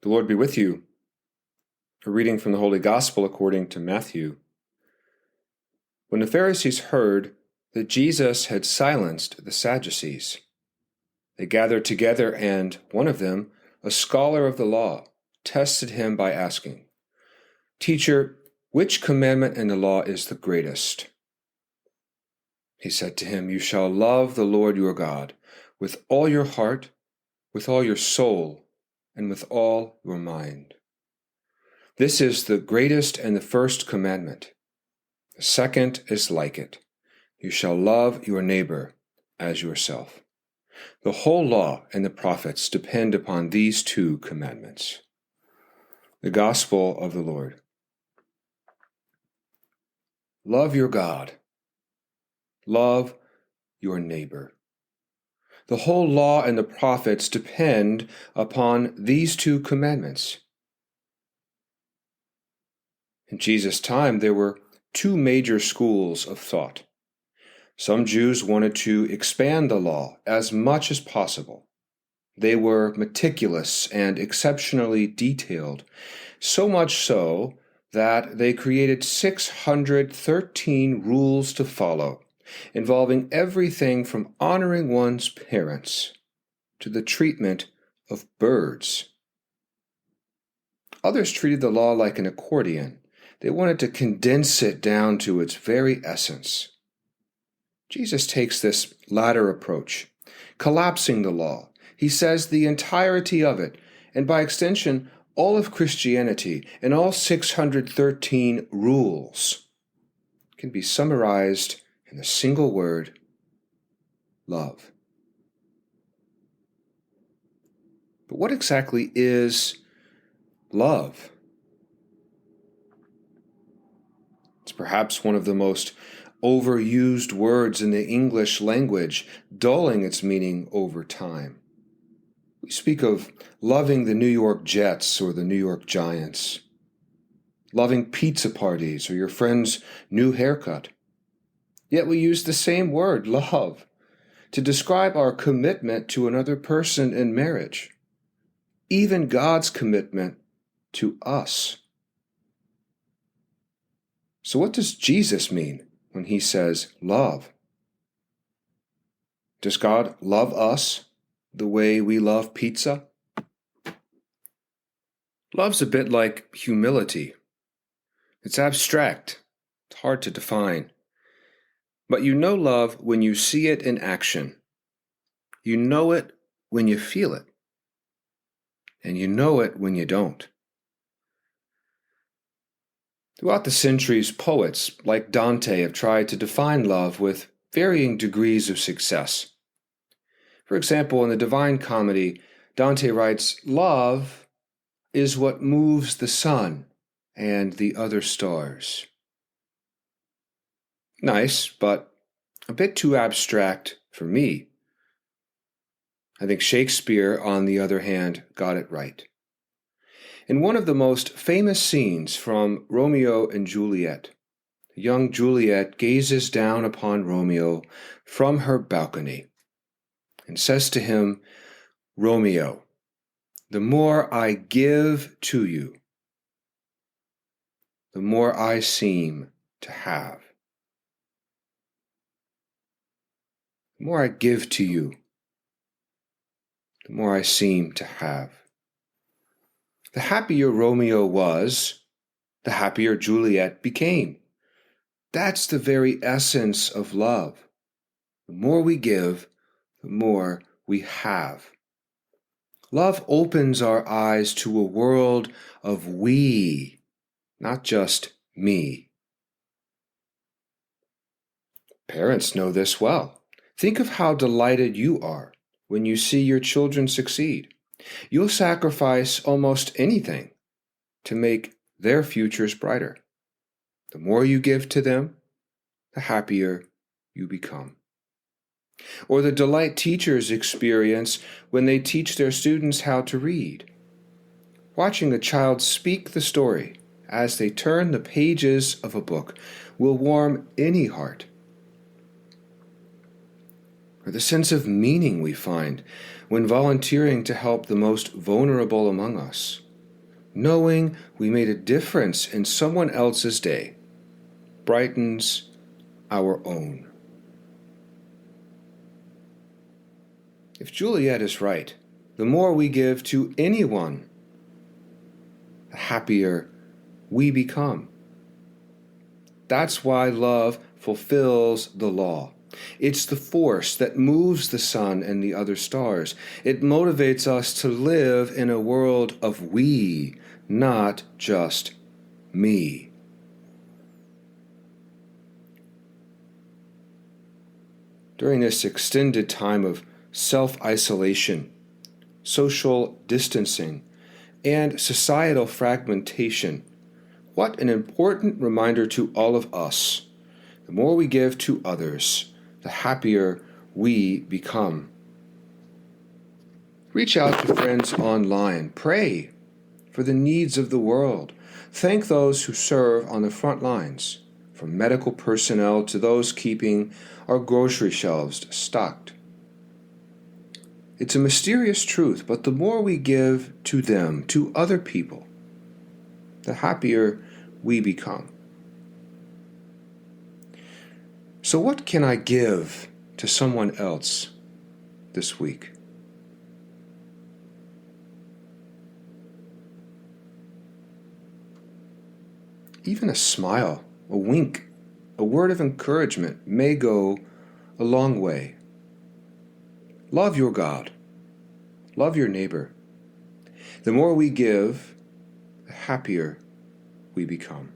The Lord be with you. A reading from the Holy Gospel according to Matthew. When the Pharisees heard that Jesus had silenced the Sadducees, they gathered together, and one of them, a scholar of the law, tested him by asking, "Teacher, which commandment in the law is the greatest?" He said to him, "You shall love the Lord your God with all your heart, with all your soul, and with all your mind. This is the greatest and the first commandment. The second is like it. You shall love your neighbor as yourself. The whole law and the prophets depend upon these two commandments." The Gospel of the Lord. Love your God. Love your neighbor. The whole law and the prophets depend upon these two commandments. In Jesus' time, there were two major schools of thought. Some Jews wanted to expand the law as much as possible. They were meticulous and exceptionally detailed, so much so that they created 613 rules to follow, involving everything from honoring one's parents to the treatment of birds. Others treated the law like an accordion. They wanted to condense it down to its very essence. Jesus takes this latter approach, collapsing the law. He says the entirety of it, and by extension, all of Christianity and all 613 rules, can be summarized in a single word: love. But what exactly is love? It's perhaps one of the most overused words in the English language, dulling its meaning over time. We speak of loving the New York Jets or the New York Giants, loving pizza parties or your friend's new haircut. Yet we use the same word, love, to describe our commitment to another person in marriage, even God's commitment to us. So what does Jesus mean when he says love? Does God love us the way we love pizza? Love's a bit like humility. It's abstract. It's hard to define. But you know love when you see it in action. You know it when you feel it. And you know it when you don't. Throughout the centuries, poets like Dante have tried to define love with varying degrees of success. For example, in the Divine Comedy, Dante writes, "Love is what moves the sun and the other stars." Nice, but a bit too abstract for me. I think Shakespeare, on the other hand, got it right. In one of the most famous scenes from Romeo and Juliet, young Juliet gazes down upon Romeo from her balcony and says to him, "Romeo, the more I give to you, the more I seem to have. The more I give to you, the more I seem to have." The happier Romeo was, the happier Juliet became. That's the very essence of love. The more we give, the more we have. Love opens our eyes to a world of we, not just me. Parents know this well. Think of how delighted you are when you see your children succeed. You'll sacrifice almost anything to make their futures brighter. The more you give to them, the happier you become. Or the delight teachers experience when they teach their students how to read. Watching a child speak the story as they turn the pages of a book will warm any heart. Or the sense of meaning we find when volunteering to help the most vulnerable among us, knowing we made a difference in someone else's day, brightens our own. If Juliet is right, the more we give to anyone, the happier we become. That's why love fulfills the law. It's the force that moves the sun and the other stars. It motivates us to live in a world of we, not just me. During this extended time of self-isolation, social distancing, and societal fragmentation, what an important reminder to all of us. The more we give to others, the happier we become. Reach out to friends online. Pray for the needs of the world. Thank those who serve on the front lines, from medical personnel to those keeping our grocery shelves stocked. It's a mysterious truth, but the more we give to them, to other people, the happier we become. So what can I give to someone else this week? Even a smile, a wink, a word of encouragement may go a long way. Love your God. Love your neighbor. The more we give, the happier we become.